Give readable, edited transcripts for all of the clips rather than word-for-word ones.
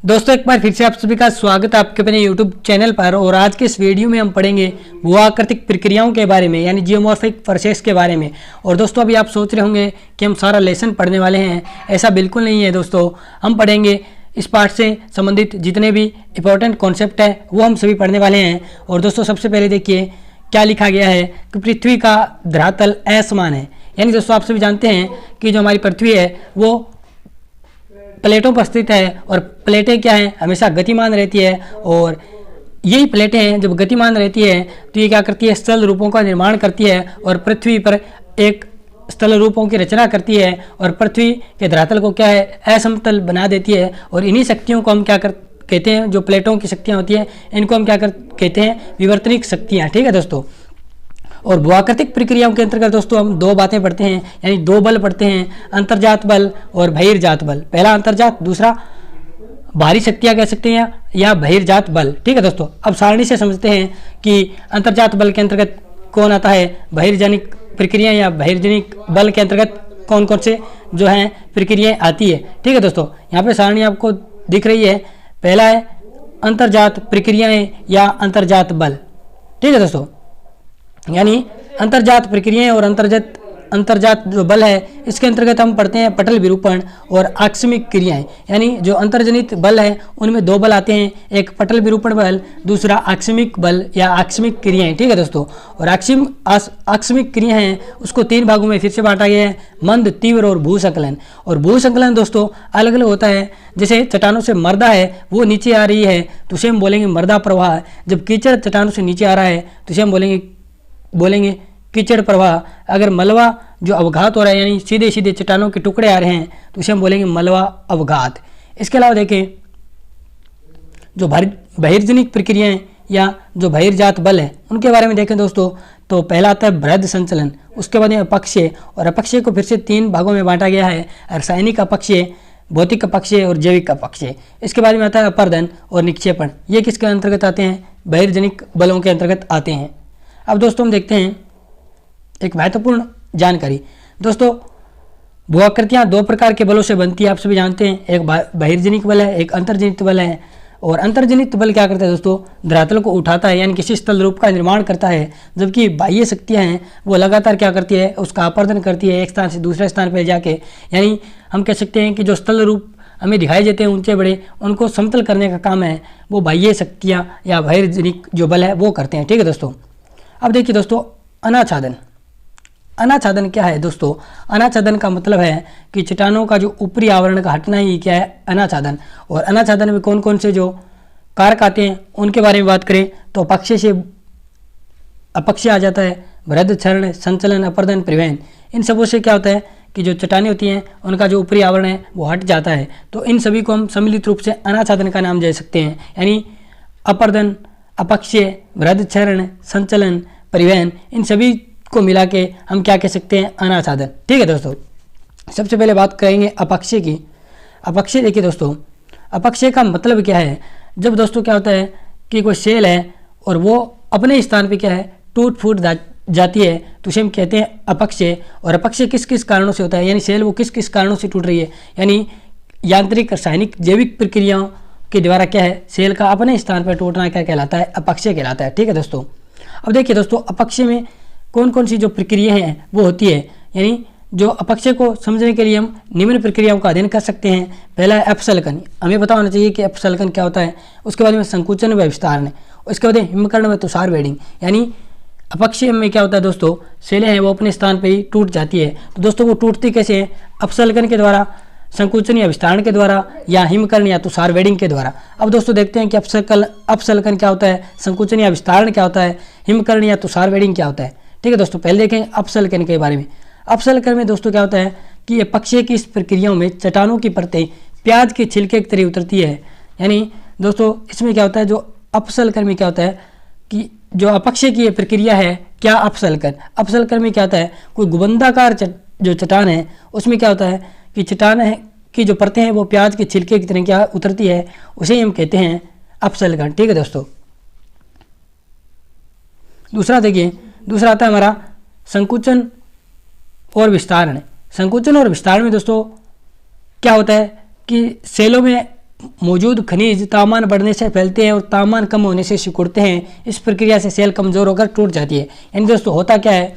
दोस्तों एक बार फिर से आप सभी का स्वागत है आपके अपने YouTube चैनल पर। और आज के इस वीडियो में हम पढ़ेंगे भू-आकृतिक प्रक्रियाओं के बारे में, यानी जियोमॉर्फिक प्रोसेस के बारे में। और दोस्तों अभी आप सोच रहे होंगे कि हम सारा लेसन पढ़ने वाले हैं, ऐसा बिल्कुल नहीं है दोस्तों। हम पढ़ेंगे इस पार्ट से संबंधित जितने भी इंपॉर्टेंट कॉन्सेप्ट है वो हम सभी पढ़ने वाले हैं। और दोस्तों सबसे पहले देखिए क्या लिखा गया है कि पृथ्वी का धरातल असमान है। यानी दोस्तों आप सभी जानते हैं कि जो हमारी पृथ्वी है वो प्लेटों पर स्थित है, और प्लेटें क्या हैं, हमेशा गतिमान रहती है। और यही प्लेटें हैं जब गतिमान रहती है तो ये क्या करती है, स्थल रूपों का निर्माण करती है और पृथ्वी पर एक स्थल रूपों की रचना करती है और पृथ्वी के धरातल को क्या है, असमतल बना देती है। और इन्हीं शक्तियों को हम क्या कहते हैं, जो प्लेटों की शक्तियाँ होती हैं इनको हम क्या कहते हैं, विवर्तनिक शक्तियाँ। ठीक है दोस्तों। और भू-आकृतिक प्रक्रियाओं के अंतर्गत दोस्तों हम दो बातें पढ़ते हैं, यानी दो बल पढ़ते हैं, अंतर्जात बल और बहिर्जात बल। पहला अंतर्जात, दूसरा बाहरी शक्तियाँ कह सकते हैं या बहिर्जात बल। ठीक है दोस्तों। अब सारणी से समझते हैं कि अंतर्जात बल के अंतर्गत कौन आता है, बहिर्जनिक प्रक्रिया या बहिर्जनिक बल के अंतर्गत कौन कौन से जो हैं प्रक्रियाएँ आती है। ठीक है दोस्तों, यहाँ पे सारणी आपको दिख रही है। पहला है अंतर्जात प्रक्रियाएँ या अंतर्जात बल। ठीक है दोस्तों, यानी अंतर्जात प्रक्रियाएं और अंतर्जात जो बल है इसके अंतर्गत हम पढ़ते हैं पटल विरूपण और आकस्मिक क्रियाएं। यानी जो अंतर्जनित बल है उनमें दो बल आते हैं, एक पटल विरूपण बल, दूसरा आकस्मिक बल या आकस्मिक क्रियाएं। ठीक है दोस्तों। और आकस्मिक क्रियाएं हैं उसको तीन भागों में फिर से बांटा गया है, मंद, तीव्र और भूसंकलन। और भूसंकलन दोस्तों अलग अलग होता है। जैसे चट्टानों से मर्दा है वो नीचे आ रही है तो उसे हम बोलेंगे मर्दा प्रवाह। जब कीचड़ चट्टानों से नीचे आ रहा है तो उसे हम बोलेंगे कीचड़ प्रवाह। अगर मलबा जो अवघात हो रहा है, यानी सीधे सीधे चट्टानों के टुकड़े आ रहे हैं तो उसे हम बोलेंगे मलबा अवघात। इसके अलावा देखें जो बहिर्जनिक प्रक्रियाएं या जो बहिर्जात बल है उनके बारे में देखें दोस्तों, तो पहला आता है बृहद संचलन, उसके बाद अपक्षय। और अपक्षय को फिर से तीन भागों में बांटा गया है, रासायनिक अपक्षय, भौतिक अपक्षय और जैविक अपक्षय। इसके बाद में आता है अपर्दन और निक्षेपण। ये किसके अंतर्गत आते हैं, बहिर्जनिक बलों के अंतर्गत आते हैं। अब दोस्तों हम देखते हैं एक महत्वपूर्ण जानकारी। दोस्तों भू-आकृतियाँ दो प्रकार के बलों से बनती है, आप सभी जानते हैं। एक बहिर्जनिक बल है, एक अंतर्जनित बल है। और अंतर्जनित बल क्या करता है दोस्तों, धरातल को उठाता है, यानी किसी स्थल रूप का निर्माण करता है। जबकि बाह्य शक्तियाँ हैं वो लगातार क्या करती है, उसका अपर्दन करती है एक स्थान से दूसरे स्थान पर जाके। यानी हम कह सकते हैं कि जो स्थल रूप हमें दिखाई देते हैं ऊंचे बड़े, उनको समतल करने का काम है वो बाह्य शक्तियाँ या बहिर्जनिक जो बल है वो करते हैं। ठीक है दोस्तों। अब देखिए दोस्तों अनाच्छादन। अनाच्छादन क्या है दोस्तों, अनाच्छादन का मतलब है कि चट्टानों का जो ऊपरी आवरण का हटना ही क्या है, अनाच्छादन। और अनाच्छादन में कौन कौन से जो कारक आते हैं उनके बारे में बात करें तो अपक्षय से अपक्षय आ जाता है, बृहद क्षरण, संचलन, अपर्दन, परिवहन। इन सबों से क्या होता है कि जो चट्टानें होती हैं उनका जो ऊपरी आवरण है वो हट जाता है। तो इन सभी को हम सम्मिलित रूप से अनाच्छादन का नाम दे सकते हैं। यानी अपर्दन, अपक्षय, बृहद क्षरण, संचलन, परिवहन, इन सभी को मिला के हम क्या कह सकते हैं, अनाच्छादन। ठीक है दोस्तों। सबसे पहले बात करेंगे अपक्षय की। अपक्षय देखिए दोस्तों, अपक्षय का मतलब क्या है। जब दोस्तों क्या होता है कि कोई सेल है और वो अपने स्थान पे क्या है टूट फूट जाती है तो उसे हम कहते हैं अपक्षय। और अपक्षय किस किस कारणों से होता है, यानी सेल वो किस किस कारणों से टूट रही है, यानी यांत्रिक, रासायनिक, जैविक प्रक्रियाओं के द्वारा क्या है सेल का अपने स्थान पर टूटना क्या कहलाता है, अपक्षय कहलाता है। ठीक है दोस्तों। अब देखिए दोस्तों अपक्षय में कौन कौन सी जो प्रक्रियाएं हैं वो होती है। यानी जो अपक्षय को समझने के लिए हम निम्न प्रक्रियाओं का अध्ययन कर सकते हैं। पहला है अपसलकन, हमें पता होना चाहिए कि अपसलकन क्या होता है। उसके बाद में संकुचन व विस्तारण, उसके बाद हिमकर्ण व तुषार वेडिंग। यानी अपक्षय में क्या होता है दोस्तों, सेलें हैं वो अपने स्थान पर ही टूट जाती है। तो दोस्तों वो टूटती कैसे है, अपसलकन के द्वारा, संकुचन या विस्तारण के द्वारा, या हिमकर्ण या तुषार वेडिंग के द्वारा। अब दोस्तों देखते हैं कि अपसलकन क्या होता है, संकुचन या विस्तारण क्या होता है, हिमकर्ण या तुषार वेडिंग क्या होता है। ठीक है दोस्तों। पहले देखें अपसलकन के बारे में। अपसलकन में दोस्तों क्या होता है कि अपक्षय की इस प्रक्रियाओं में चट्टानों की परतें प्याज के छिलके की तरह उतरती है। यानी दोस्तों इसमें क्या होता है, जो अपसलकन में क्या होता है कि जो अपक्षय की प्रक्रिया है, क्या अपसलकन में क्या होता है, कोई गुबंदाकार जो चट्टान है उसमें क्या होता है कि चट्टान है की जो परतें हैं वो प्याज के छिलके की तरह क्या उतरती है, उसे ही हम कहते हैं अपसलकन। ठीक है दोस्तों। दूसरा देखिए, दूसरा आता है हमारा संकुचन और विस्तारण। संकुचन और विस्तारण में दोस्तों क्या होता है कि सेलों में मौजूद खनिज तापमान बढ़ने से फैलते हैं और तापमान कम होने से सिकुड़ते हैं। इस प्रक्रिया से सेल कमजोर होकर टूट जाती है। यानी दोस्तों होता क्या है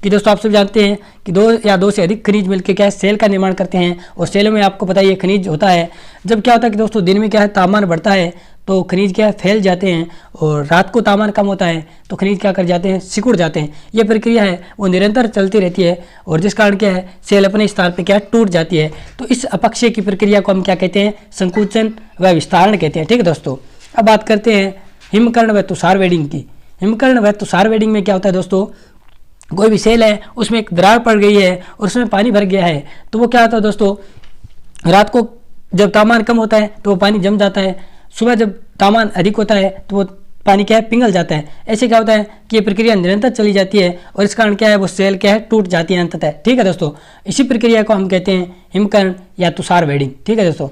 कि दोस्तों आप सब जानते हैं कि दो से अधिक खनिज मिलकर क्या है सेल का निर्माण करते हैं। और सेलों में आपको पता है ये खनिज होता है। जब क्या होता है कि दोस्तों दिन में क्या है तापमान बढ़ता है तो खनिज क्या है फैल जाते हैं, और रात को तापमान कम होता है तो खनिज क्या कर जाते हैं सिकुड़ जाते हैं। ये प्रक्रिया है वो निरंतर चलती रहती है और जिस कारण क्या है सेल अपने स्थान पर क्या है टूट जाती है। तो इस अपक्षय की प्रक्रिया को हम क्या कहते हैं, संकुचन व विस्तारण कहते हैं। ठीक है दोस्तों, अब बात करते हैं हिमकर्ण व तुषार वेडिंग की। हिमकर्ण व तुषार वेडिंग में क्या होता है दोस्तों, कोई भी सेल है उसमें एक दरार पड़ गई है और उसमें पानी भर गया है, तो वो क्या होता है दोस्तों, रात को जब तापमान कम होता है तो वो पानी जम जाता है, सुबह जब तापमान अधिक होता है तो वो पानी क्या है पिघल जाता है। ऐसे क्या होता है कि ये प्रक्रिया निरंतर चली जाती है और इस कारण क्या है वो सेल क्या है टूट जाती है अंततः। ठीक है दोस्तों, इसी प्रक्रिया को हम कहते हैं हिमकर्ण या तुषार वेडिंग। ठीक है दोस्तों,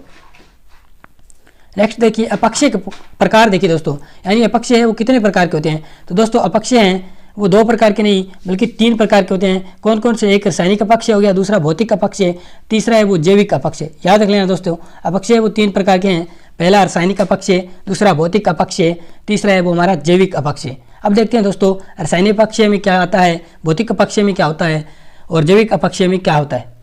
नेक्स्ट देखिए अपक्षय के प्रकार। देखिए दोस्तों, यानी अपक्षय है वो कितने प्रकार के होते हैं, तो दोस्तों अपक्षय हैं वो 2 प्रकार के नहीं बल्कि 3 प्रकार के होते हैं। कौन कौन से, एक रासायनिक अपक्षय हो गया, दूसरा भौतिक अपक्षय, तीसरा है वो जैविक अपक्षय। याद रख लेना दोस्तों, अपक्षय वो 3 प्रकार के हैं। पहला रासायनिक अपक्षय, दूसरा भौतिक अपक्षय, तीसरा है वो हमारा जैविक अपक्षय। अब देखते हैं दोस्तों रासायनिक अपक्षय में क्या आता है, भौतिक अपक्षय में क्या होता है और जैविक अपक्षय में क्या होता है।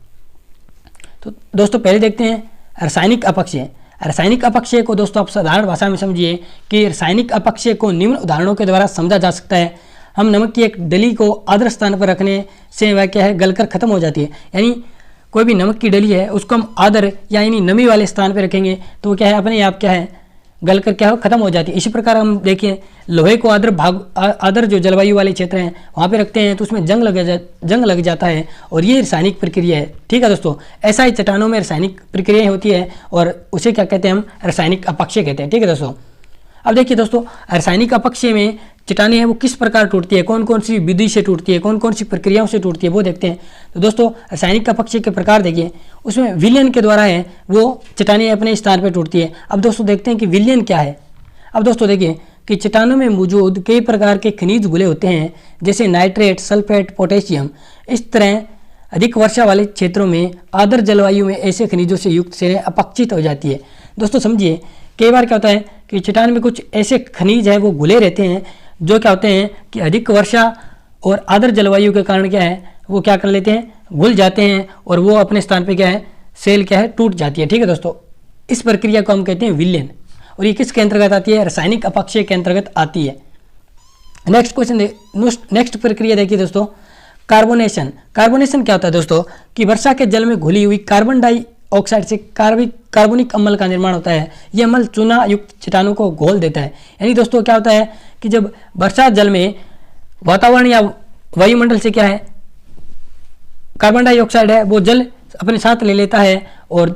तो दोस्तों पहले देखते हैं रासायनिक अपक्षय। रासायनिक अपक्षय को दोस्तों आप साधारण भाषा में समझिए कि रासायनिक अपक्षय को निम्न उदाहरणों के द्वारा समझा जा सकता है। हम नमक की एक डली को आदर्श स्थान पर रखने से वह क्या है गलकर खत्म हो जाती है। यानी कोई भी नमक की डली है उसको हम आदर यानी नमी वाले स्थान पर रखेंगे तो क्या है अपने आप क्या है गलकर क्या हो खत्म हो जाती है। इसी प्रकार हम देखिए लोहे को आदर जो जलवायु वाले क्षेत्र हैं वहाँ पे रखते हैं तो उसमें जंग लग जाता है और ये रासायनिक प्रक्रिया है। ठीक है दोस्तों, ऐसा ही चट्टानों में रासायनिक प्रक्रियाएं होती है और उसे क्या कहते हैं हम रासायनिक अपक्षय कहते हैं। ठीक है दोस्तों, अब देखिए दोस्तों रासायनिक अपक्षय में चट्टानें हैं वो किस प्रकार टूटती है, कौन कौन सी विधि से टूटती है, कौन कौन सी प्रक्रियाओं से टूटती है वो देखते हैं। तो दोस्तों रासायनिक अपक्षय के प्रकार देखिए, उसमें विलयन के द्वारा है वो चट्टानें अपने स्थान पर टूटती है। अब दोस्तों देखते हैं कि विलयन क्या है। अब दोस्तों देखिए कि चट्टानों में मौजूद कई प्रकार के खनिज घुले होते हैं जैसे नाइट्रेट, सल्फेट, पोटेशियम। इस तरह अधिक वर्षा वाले क्षेत्रों में आर्द्र जलवायु में ऐसे खनिजों से युक्त सेलें अपक्षित हो जाती है। दोस्तों समझिए कई बार क्या होता है कि चट्टान में कुछ ऐसे खनिज है वो घुले रहते हैं जो क्या होते हैं कि अधिक वर्षा और आर्द्र जलवायु के कारण क्या है वो क्या कर लेते हैं घुल जाते हैं और वो अपने स्थान पे क्या है सेल क्या है टूट जाती है। ठीक है दोस्तों, इस प्रक्रिया को हम कहते हैं विलयन और ये किसके अंतर्गत आती है, रासायनिक अपक्षय के अंतर्गत आती है। नेक्स्ट क्वेश्चन, नेक्स्ट प्रक्रिया देखिए दोस्तों कार्बोनेशन। कार्बोनेशन क्या होता है दोस्तों कि वर्षा के जल में घुली हुई कार्बन डाइऑक्साइड से कार्बनिक अम्ल का निर्माण होता है। ये अम्ल चूना युक्त चट्टानों को घोल देता है। यानी दोस्तों क्या होता है कि जब वर्षा जल में वातावरण या वायुमंडल से क्या है कार्बन डाइऑक्साइड है वो जल अपने साथ ले लेता है और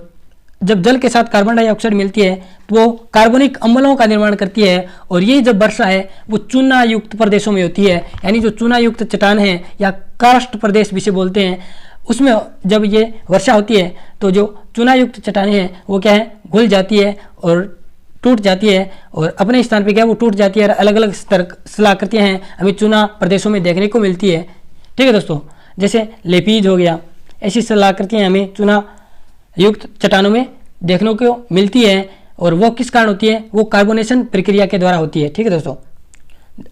जब जल के साथ कार्बन डाइऑक्साइड मिलती है तो वो कार्बनिक अम्लों का निर्माण करती है और ये जब वर्षा है वो चूना युक्त प्रदेशों में होती है। यानी जो चूना युक्त चट्टान है या कार्स्ट प्रदेश भी से बोलते हैं उसमें जब ये वर्षा होती है तो जो चूना युक्त चट्टानें हैं वो क्या है घुल जाती है और टूट जाती है और अपने स्थान पे क्या है वो टूट जाती है और अलग अलग स्थलाकृतियाँ हैं हमें चूना प्रदेशों में देखने को मिलती है। ठीक है दोस्तों, जैसे लेपीज हो गया, ऐसी स्थलाकृतियाँ हमें चूना युक्त चट्टानों में देखने को मिलती है और वो किस कारण होती है, वो कार्बोनेशन प्रक्रिया के द्वारा होती है। ठीक है दोस्तों,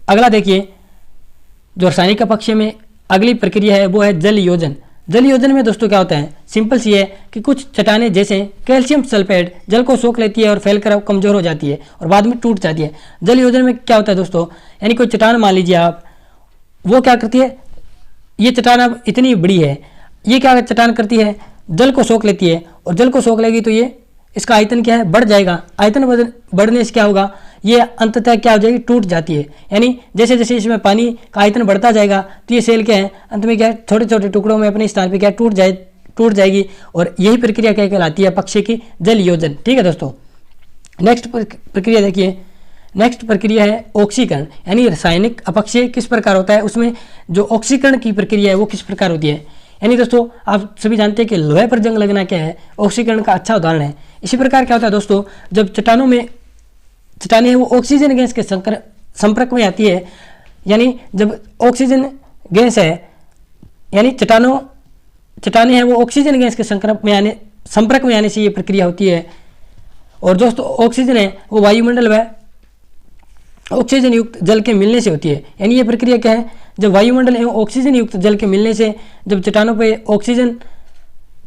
अगला देखिए जो रासायनिक अपक्षय में अगली प्रक्रिया है वो है जल योजन। जल योजन में दोस्तों क्या होता है, सिंपल सी है कि कुछ चट्टानें जैसे कैल्शियम सल्फेट जल को सोख लेती है और फैलकर कमजोर हो जाती है और बाद में टूट जाती है। जल योजन में क्या होता है दोस्तों, यानी कोई चट्टान मान लीजिए आप, वो क्या करती है, ये चट्टान अब इतनी बड़ी है, ये क्या चट्टान करती है जल को सोख लेती है और जल को सोख लेगी तो ये इसका आयतन क्या है बढ़ जाएगा। आयतन बढ़ने से क्या होगा, ये अंततः क्या हो जाएगी टूट जाती है। यानी जैसे जैसे इसमें पानी का आयतन बढ़ता जाएगा तो ये सेल क्या है अंत में क्या है छोटे छोटे टुकड़ों में अपने स्थान पे क्या टूट जाएगी और यही प्रक्रिया क्या कहलाती है अपक्षय की जल योजन। ठीक है दोस्तों, नेक्स्ट प्रक्रिया देखिए, नेक्स्ट प्रक्रिया है ऑक्सीकरण। यानी रासायनिक अपक्षय किस प्रकार होता है, उसमें जो ऑक्सीकरण की प्रक्रिया है वो किस प्रकार होती है। यानी दोस्तों आप सभी जानते हैं कि लोहे पर जंग लगना क्या है, ऑक्सीकरण का अच्छा उदाहरण है। इसी प्रकार क्या होता है दोस्तों, जब चट्टानों में चट्टानें वो ऑक्सीजन गैस के संपर्क में आती है, यानी जब ऑक्सीजन गैस है यानी चट्टानें हैं वो ऑक्सीजन गैस के संपर्क में आने से ये प्रक्रिया होती है और दोस्तों ऑक्सीजन है वो वायुमंडल व ऑक्सीजन युक्त जल के मिलने से होती है। यानी ये प्रक्रिया क्या है, जब वायुमंडल एवं ऑक्सीजन युक्त जल के मिलने से जब चट्टानों पर ऑक्सीजन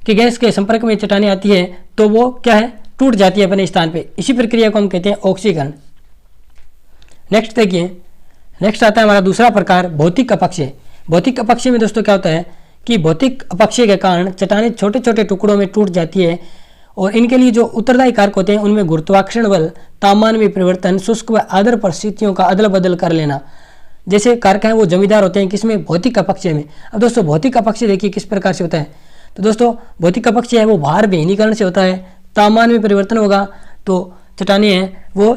की गैस के संपर्क में चट्टानें आती है तो वो क्या है, टूट जाती है अपने स्थान पे। इसी प्रक्रिया को हम कहते हैं ऑक्सीकरण। नेक्स्ट देखिए, नेक्स्ट आता है हमारा दूसरा प्रकार भौतिक अपक्षय। भौतिक अपक्षय में दोस्तों क्या होता है कि भौतिक अपक्षय के कारण चट्टानें छोटे छोटे टुकड़ों में टूट जाती है और इनके लिए जो उत्तरदायी कारक होते हैं उनमें गुरुत्वाकर्षण बल, तापमान में परिवर्तन, शुष्क व आर्द्र परिस्थितियों का अदल बदल कर लेना जैसे कारक हैं वो जमींदार होते हैं किसमें, भौतिक अपक्षय में। अब दोस्तों भौतिक अपक्षय देखिए किस प्रकार से होता है, तो दोस्तों भौतिक अपक्षय है वो भार विहीनीकरण से होता है, तापमान में परिवर्तन होगा तो चट्टानें हैं वो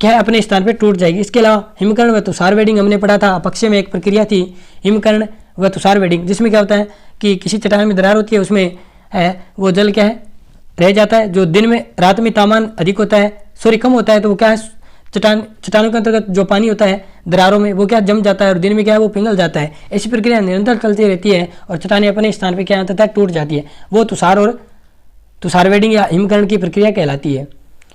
क्या है अपने स्थान पे टूट जाएगी। इसके अलावा हिमकरण व तुषार वेडिंग हमने पढ़ा था, अपक्षय में एक प्रक्रिया थी हिमकरण व तुषार वेडिंग, जिसमें क्या होता है कि किसी चट्टान में दरार होती है उसमें है वो जल क्या है रह जाता है। जो दिन में रात में तापमान अधिक होता है, सूर्य कम होता है तो वो क्या है चट्टानों के अंतर्गत जो पानी होता है दरारों में वो क्या जम जाता है और दिन में क्या है वो पिघल जाता है। ऐसी प्रक्रिया निरंतर चलती रहती है और चट्टानें अपने स्थान पर क्या होता है टूट जाती है। वो तुषार और तुषार वेडिंग या हिमकरण की प्रक्रिया कहलाती है।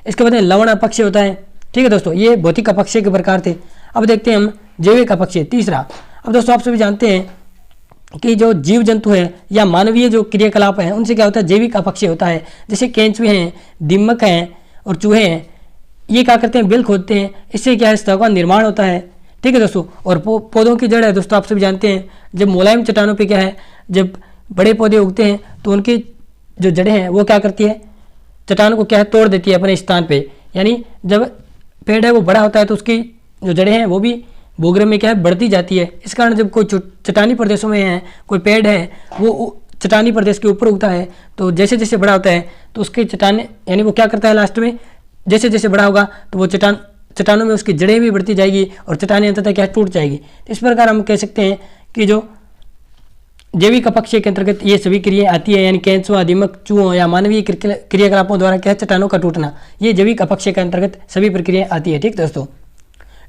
इसके बाद लवण अपक्षय होता है। ठीक है दोस्तों, ये भौतिक अपक्षय के प्रकार थे। अब देखते हैं हम जैविक अपक्षय तीसरा। अब दोस्तों आप सभी जानते हैं कि जो जीव जंतु है या मानवीय जो क्रियाकलाप है उनसे क्या होता है जैविक अपक्षय होता है। जैसे केंचुए हैं, दीमक हैं और चूहे हैं, ये क्या करते हैं बिल खोदते हैं, इससे क्या है सतह का निर्माण होता है। ठीक है दोस्तों, और पौधों की जड़ है दोस्तों आप सभी जानते हैं, जब मुलायम चट्टानों पर क्या है जब बड़े पौधे उगते हैं तो उनकी जो जड़ें हैं वो क्या करती है चट्टानों को क्या है तोड़ देती है अपने स्थान पे। यानी जब पेड़ है वो बड़ा होता है तो उसकी जो जड़ें हैं वो भी भूगर्भ में क्या है बढ़ती जाती है। इस कारण जब कोई चट्टानी प्रदेशों में है कोई पेड़ है वो चट्टानी प्रदेश के ऊपर उगता है तो जैसे जैसे बड़ा होता है तो उसके चट्टाने यानी वो क्या करता है लास्ट में जैसे जैसे बड़ा होगा तो वो चट्टानों में उसकी जड़ें भी बढ़ती जाएगी और चट्टानें अंततः क्या टूट जाएगी। इस प्रकार हम कह सकते हैं कि जो जैविक अपक्षय के अंतर्गत ये सभी क्रियाएं आती है। यानी केंचुआ, दीमक, चूहों या मानवीय क्रियाकलापों द्वारा क्या चट्टानों का टूटना, ये जैविक अपक्षय के अंतर्गत सभी प्रक्रियाएं आती है। ठीक दोस्तों,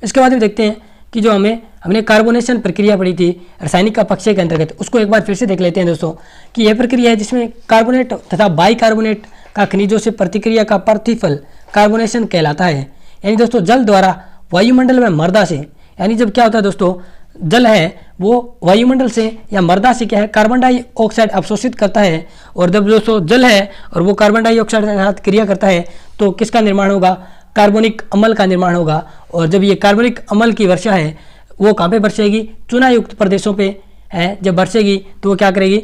इसके बाद में देखते हैं कि जो हमने कार्बोनेशन प्रक्रिया पढ़ी थी रासायनिक अपक्षय के अंतर्गत, उसको एक बार फिर से देख लेते हैं दोस्तों कि यह प्रक्रिया है जिसमें कार्बोनेट तथा बाई कार्बोनेट का खनिजों से प्रतिक्रिया का प्रतिफल कार्बोनेशन कहलाता है। यानी दोस्तों जल द्वारा वायुमंडल में मृदा से, यानी जब क्या होता है दोस्तों जल है वो वायुमंडल से या मृदा से क्या है कार्बन डाइऑक्साइड अवशोषित करता है और जब दोस्तों जल है और वो कार्बन डाइऑक्साइड के साथ क्रिया करता है तो किसका निर्माण होगा, कार्बनिक अम्ल का निर्माण होगा। और जब ये कार्बनिक अम्ल की वर्षा है वो कहाँ पे बरसेगी, चुनायुक्त प्रदेशों पे है। जब बरसेगी तो वो क्या करेगी,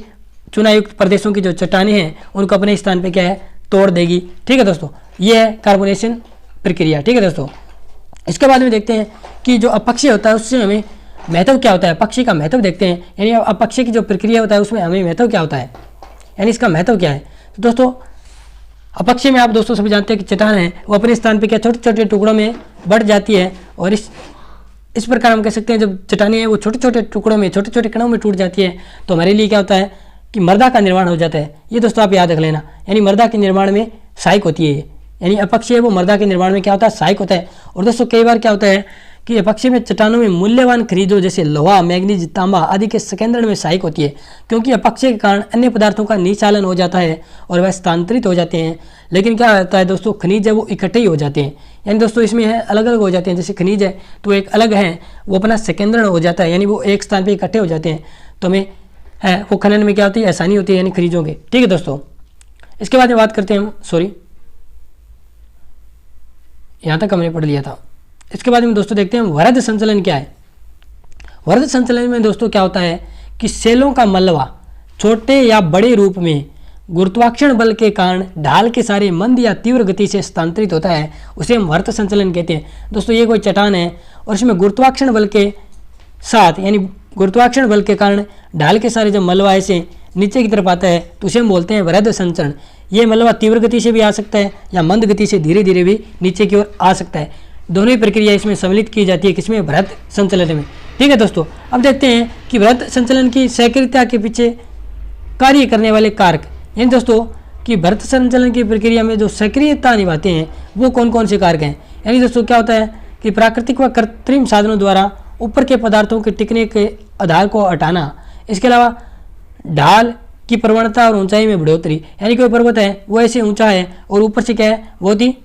चुनायुक्त प्रदेशों की जो चट्टानें हैं उनको अपने स्थान पे क्या है तोड़ देगी। ठीक है दोस्तों, ये है कार्बोनेशन प्रक्रिया। ठीक है दोस्तों, इसके बाद में देखते हैं कि जो अपक्षय होता है उससे हमें महत्व क्या होता है, अपक्षय का महत्व देखते हैं। यानी अपक्षय की जो प्रक्रिया होता है उसमें हमें महत्व क्या होता है, यानी इसका महत्व क्या है। तो दोस्तों अपक्षय में आप दोस्तों सभी जानते हैं कि चट्टान है वो अपने स्थान पे क्या छोटे छोटे टुकड़ों में बढ़ जाती है और इस प्रकार हम कह सकते हैं जब चट्टानें हैं वो छोटे छोटे टुकड़ों में छोटे छोटे कणों में टूट जाती है तो हमारे लिए क्या होता है कि मृदा का निर्माण हो जाता है। ये दोस्तों आप याद रख लेना, यानी मृदा के निर्माण में सहायक होती है। यानी अपक्षय वो मृदा के निर्माण में क्या होता है सहायक होता है। और दोस्तों कई बार क्या होता है कि अपक्षय में चट्टानों में मूल्यवान खनिजों जैसे लोहा, मैग्नीज, तांबा आदि के संकेंद्रण में सहायक होती है, क्योंकि अपक्षय के कारण अन्य पदार्थों का निचालन हो जाता है और वह स्थानांतरित हो जाते हैं। लेकिन क्या होता है दोस्तों खनिज है वो इकट्ठे ही हो जाते हैं। यानी दोस्तों इसमें है अलग अलग हो जाते हैं। जैसे खनिज है तो एक अलग है वो अपना संकेंद्रण हो जाता है, यानी वो एक स्थान पर इकट्ठे हो जाते हैं तो हमें है वो खनन में क्या होती है आसानी होती है यानी खनिजों के। ठीक है दोस्तों, इसके बाद में बात करते हैं हम यहाँ तक हमने पढ़ लिया था। इसके बाद में दोस्तों देखते हैं वृहद संचलन क्या है। वृहद संचलन में दोस्तों क्या होता है कि सेलों का मलबा छोटे या बड़े रूप में गुरुत्वाकर्षण बल के कारण ढाल के सारे मंद या तीव्र गति से स्थानांतरित होता है, उसे हम वृहद संचलन कहते हैं। दोस्तों ये कोई चट्टान है और इसमें गुरुत्वाकर्षण बल के साथ यानी गुरुत्वाकर्षण बल के कारण ढाल के सारे जब मलबा ऐसे नीचे की तरफ आता है तो उसे हम बोलते हैं वृहद संचलन। ये मलबा तीव्र गति से भी आ सकता है या मंद गति से धीरे धीरे भी नीचे की ओर आ सकता है। दोनों ही प्रक्रिया इसमें सम्मिलित की जाती है किसमें, वृहद संचलन में। ठीक है दोस्तों, अब देखते हैं कि वृहद संचलन की सक्रियता के पीछे कार्य करने वाले कारक, यानी दोस्तों कि वृहद संचलन की प्रक्रिया में जो सक्रियता निभाते हैं वो कौन कौन से कारक हैं। यानी दोस्तों क्या होता है कि प्राकृतिक व कृत्रिम साधनों द्वारा ऊपर के पदार्थों के टिकने के आधार को हटाना, इसके अलावा ढाल की प्रवणता और ऊंचाई में बढ़ोतरी, यानी कोई पर्वत है वो ऐसे ऊंचा है और ऊपर से क्या है बहुत ही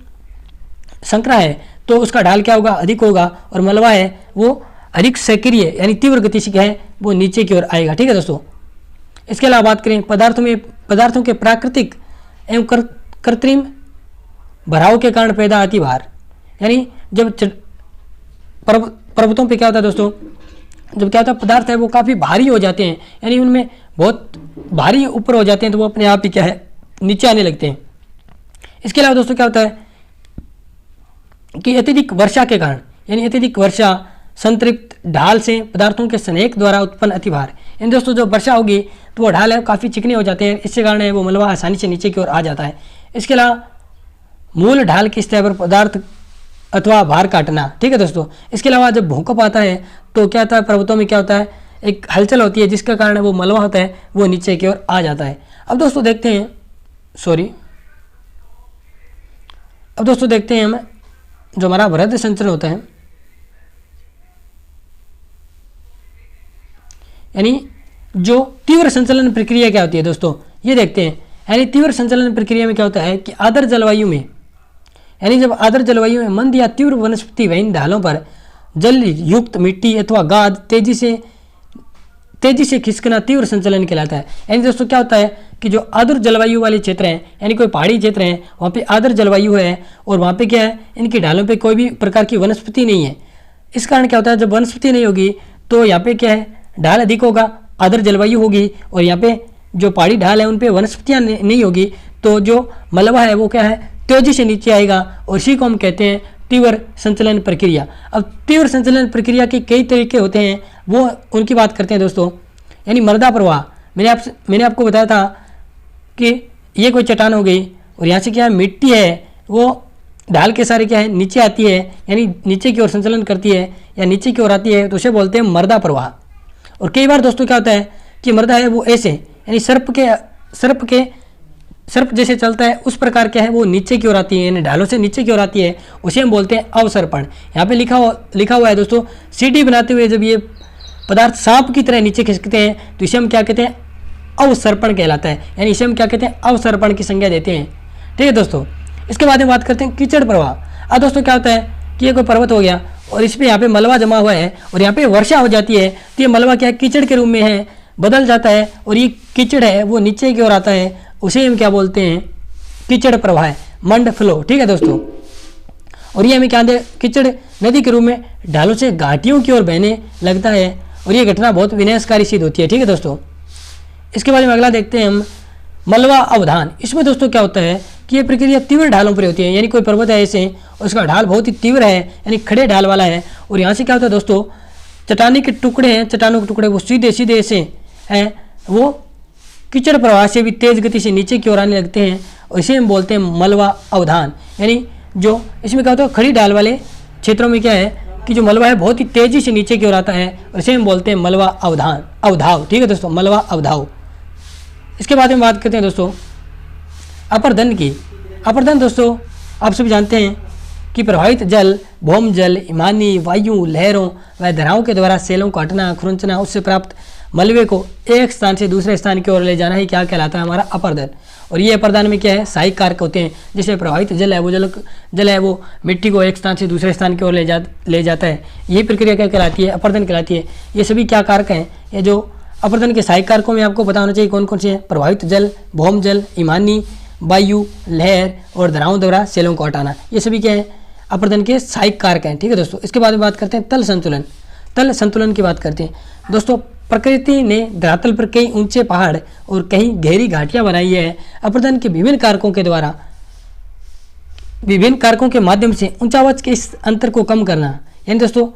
संकरा है, तो उसका ढाल क्या होगा, अधिक होगा, और मलबा है वो अधिक सक्रिय यानी तीव्र गति से क्या है वो नीचे की ओर आएगा। ठीक है दोस्तों। इसके अलावा बात करें पदार्थों के प्राकृतिक एवं कृत्रिम भराव के कारण पैदा आती भार, यानी जब पर्वतों पे क्या होता है दोस्तों, जब क्या होता है पदार्थ है वो काफ़ी भारी हो जाते हैं, यानी उनमें बहुत भारी ऊपर हो जाते हैं, तो वो अपने आप ही क्या है नीचे आने लगते हैं। इसके अलावा दोस्तों क्या होता है कि अत्यधिक वर्षा के कारण, यानी अत्यधिक वर्षा संतृप्त ढाल से पदार्थों के स्नेह द्वारा उत्पन्न अतिभार, यानी दोस्तों जब वर्षा होगी तो वो ढाल है काफ़ी चिकने हो जाते हैं, इसके कारण है वो मलबा आसानी से नीचे की ओर आ जाता है। इसके अलावा मूल ढाल की सतह पर पदार्थ अथवा भार काटना। ठीक है दोस्तों। इसके अलावा जब भूकंप आता है तो क्या होता है पर्वतों में क्या होता है एक हलचल होती है, जिसके कारण वो मलबा होता है वो नीचे की ओर आ जाता है। अब दोस्तों देखते हैं हम जो हमारा वृहद संचलन होता है, यानी जो तीव्र संचलन प्रक्रिया क्या होती है दोस्तों, ये देखते हैं। यानी तीव्र संचलन प्रक्रिया में क्या होता है कि आर्द्र जलवायु में, यानी जब आर्द्र जलवायु में मंद या तीव्र वनस्पति विहीन ढालों पर जल युक्त मिट्टी अथवा गाद तेजी से खिसकना तीव्र संचलन कहलाता है। यानी दोस्तों क्या होता है कि जो आर्द्र जलवायु वाले क्षेत्र हैं, यानी कोई पहाड़ी क्षेत्र हैं, वहाँ पे आर्द्र जलवायु है और वहाँ पे क्या है इनकी ढालों पे कोई भी प्रकार की वनस्पति नहीं है। इस कारण क्या होता है जब वनस्पति नहीं होगी तो यहाँ पे क्या है ढाल अधिक होगा, आर्द्र जलवायु होगी, और यहाँ पे जो पहाड़ी ढाल है उन पे वनस्पतियाँ नहीं होगी, तो जो मलबा है वो क्या है तेजी से नीचे आएगा, और इसी को हम कहते हैं तीव्र संचलन प्रक्रिया। अब तीव्र संचलन प्रक्रिया के कई तरीके होते हैं, वो उनकी बात करते हैं दोस्तों। यानी मृदा प्रवाह, मैंने आपको बताया था कि ये कोई चट्टान हो गई और यहाँ से क्या है मिट्टी है वो ढाल के सारे क्या है नीचे आती है, यानी नीचे की ओर संचलन करती है या नीचे की ओर आती है, तो उसे बोलते हैं मृदा प्रवाह। और कई बार दोस्तों क्या होता है कि मृदा है वो ऐसे, यानी सर्प जैसे चलता है उस प्रकार क्या है वो नीचे की ओर आती है, यानी ढालों से नीचे की ओर आती है, उसे हम बोलते हैं अवसर्पण। यहाँ पे लिखा हुआ है दोस्तों, सीढ़ी बनाते हुए जब ये पदार्थ सांप की तरह नीचे खिसकते हैं तो इसे हम क्या कहते हैं अवसर्पण कहलाता है, यानी इसे हम क्या कहते हैं अवसर्पण की संज्ञा देते हैं। ठीक है दोस्तों। इसके बाद में बात करते हैं कीचड़ प्रवाह। अब दोस्तों क्या होता है कि ये कोई पर्वत हो गया और इस पर यहाँ पे मलबा जमा हुआ है और यहाँ पे वर्षा हो जाती है, तो ये मलबा क्या है कीचड़ के रूप में है बदल जाता है, और ये कीचड़ है वो नीचे की ओर आता है, उसे हम क्या बोलते हैं कीचड़ प्रवाह, मंड फ्लो। ठीक है दोस्तों। और ये हमें क्या दे कीचड़ नदी के रूप में ढालों से घाटियों की ओर बहने लगता है, और ये घटना बहुत विनाशकारी सिद्ध होती है। ठीक है दोस्तों। इसके बाद में अगला देखते हैं हम मलबा अवधान। इसमें दोस्तों क्या होता है कि ये प्रक्रिया तीव्र ढालों पर होती है, यानी कोई पर्वत है ऐसे और उसका ढाल बहुत ही तीव्र है, यानी खड़े ढाल वाला है, और यहाँ से क्या होता है दोस्तों चट्टानी के टुकड़े हैं, चट्टानों के टुकड़े वो सीधे ऐसे हैं, वो कीचड़ प्रवाह से भी तेज गति से नीचे की ओर आने लगते हैं, और इसे हम बोलते हैं मलबा अवधान। यानी जो इसमें क्या होता है खड़ी ढाल वाले क्षेत्रों में क्या है कि जो मलबा है बहुत ही तेजी से नीचे की ओर आता है, और इसे हम बोलते हैं मलबा अवधाव। ठीक है दोस्तों, मलबा अवधाव। इसके बाद में बात करते हैं दोस्तों अपर्दन की। अपर्दन दोस्तों आप सभी जानते हैं कि प्रवाहित जल, भौम जल, हिमानी, वायु, लहरों व धाराओं के द्वारा सेलों को हटना, खुरंचना, उससे प्राप्त मलबे को एक स्थान से दूसरे स्थान की ओर ले जाना ही क्या कहलाता है हमारा अपर्दन। और ये अपर्दन में क्या है सहायक कारक होते हैं, जैसे प्रवाहित जल है वो मिट्टी को एक स्थान से दूसरे स्थान की ओर ले जाता है, यही प्रक्रिया क्या कहलाती है अपर्दन कहलाती है। ये सभी क्या कारक हैं, ये जो अपर्दन के सहायक कारकों में आपको पता होना चाहिए कौन कौन से हैं, प्रवाहित जल, भौम जल, हिमानी, वायु, लहर और धाराओं द्वारा सेलों को हटाना, ये सभी क्या है अपर्दन के सहायक कारक हैं। ठीक है दोस्तों। इसके बाद में बात करते हैं तल संतुलन। तल संतुलन की बात करते हैं दोस्तों। प्रकृति ने धरातल पर कई ऊंचे पहाड़ और कहीं गहरी घाटियां बनाई है। अपर्दन के विभिन्न कारकों के माध्यम से ऊंचावच के इस अंतर को कम करना, यानी दोस्तों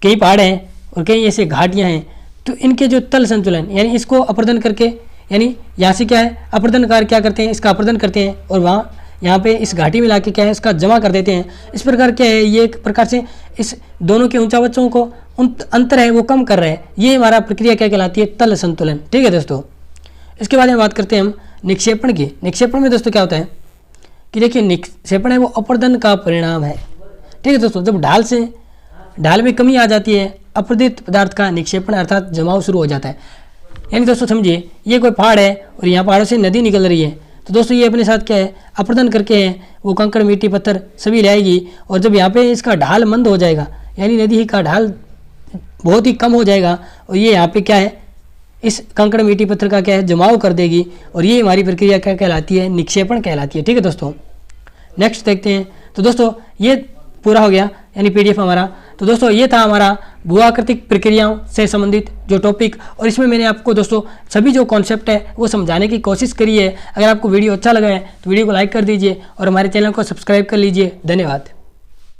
कई पहाड़ हैं और कई ऐसे घाटियां हैं, तो इनके जो तल संतुलन यानी इसको अपर्दन करके, यानी यहाँ से क्या है अपर्दन कार्य क्या करते हैं इसका अपर्दन करते हैं और वहाँ यहाँ पे इस घाटी में लाके क्या है इसका जमा कर देते हैं। इस प्रकार क्या है ये एक प्रकार से इस दोनों के ऊंचावचों को अंतर है वो कम कर रहे हैं, ये हमारा प्रक्रिया क्या कहलाती है तल संतुलन। ठीक है दोस्तों। इसके बाद में बात करते हैं हम निक्षेपण की। निक्षेपण में दोस्तों क्या होता है कि देखिए निक्षेपण है वो अपर्दन का परिणाम है। ठीक है दोस्तों। जब ढाल में कमी आ जाती है अपर्दित पदार्थ का निक्षेपण अर्थात जमाव शुरू हो जाता है। यानी दोस्तों समझिए ये कोई पहाड़ है और यहाँ पहाड़ों से नदी निकल रही है, तो दोस्तों ये अपने साथ क्या है, अपर्दन करके है वो कंकड़ मिट्टी पत्थर सभी लाएगी। और जब यहाँ पे इसका ढाल मंद हो जाएगा, यानी नदी का ढाल बहुत ही कम हो जाएगा, और ये यहाँ पे क्या है, इस कंकड़ मिट्टी पत्थर का क्या है, जमाव कर देगी, और ये हमारी प्रक्रिया क्या कहलाती है, निक्षेपण कहलाती है। ठीक है दोस्तों, नेक्स्ट देखते हैं। तो दोस्तों ये पूरा हो गया यानी पीडीएफ हमारा। तो दोस्तों ये था हमारा भू-आकृतिक प्रक्रियाओं से संबंधित जो टॉपिक, और इसमें मैंने आपको दोस्तों सभी जो कॉन्सेप्ट है वो समझाने की कोशिश करी है। अगर आपको वीडियो अच्छा लगा है तो वीडियो को लाइक कर दीजिए और हमारे चैनल को सब्सक्राइब कर लीजिए। धन्यवाद।